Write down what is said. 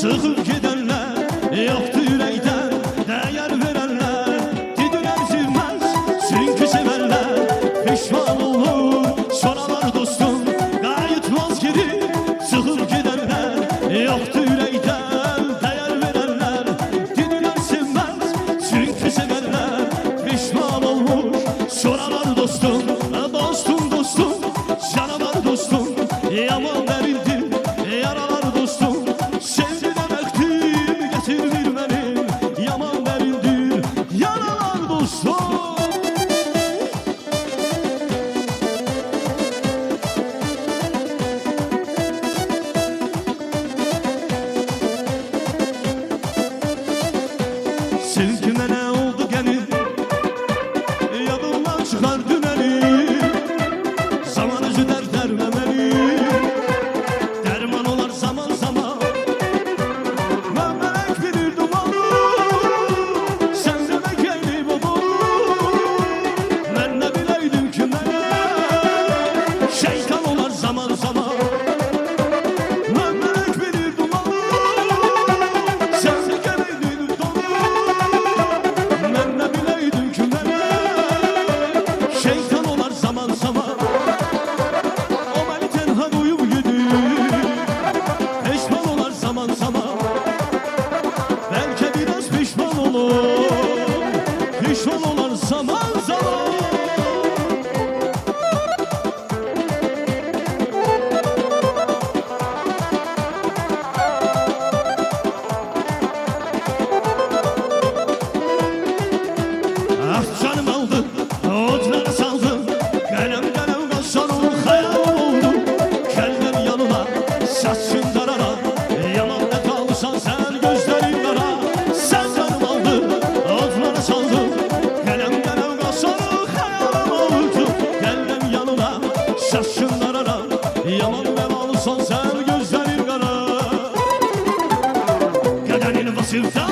Sıkıp gidenler yoktu yürekten değer verenler. Dediler sevmez çünkü severler. Pişman olur sonralar dostum gayet vazgeçip. Sıkıp gidenler yoktu yürekten değer verenler. Dediler sevmez çünkü severler. Pişman olur sonralar dostum. Dostum dostum canavar dostum yaman verildi yaralar dostum. Sevgi demektir getirdir beni yaman verildi yaralar dostum. Sevgime ne oldu gene yadımdan çıkardı beni. Zaman özü dertlermemeli derman olar zaman zaman. Ben melek bilir dumanı sen demek eyli babanı. Ben ne bileydim ki melek şeytan olar zaman zaman. Ben melek bilir dumanı sen demek eyli dumanı. Ben ne bileydim ki melek şeytan olar zaman zaman. O beni tenha koyup gidiyor pişman olar zaman zaman. Belki biraz pişman olur pişman olar zaman zaman. Ah canım aldı, uçlara saldı. Kalemden evgassan ol hayal oldu. Kelden yanına, saçın darara. Yalan ne kalırsan sen gözlerin kara. Sen canım aldı, uçlara saldı. Kalemden evgassan ol hayal oldu. Kelden yanına, saçın darara. Yalan ne kalırsan sen gözlerin kara. Kaderin vasıfta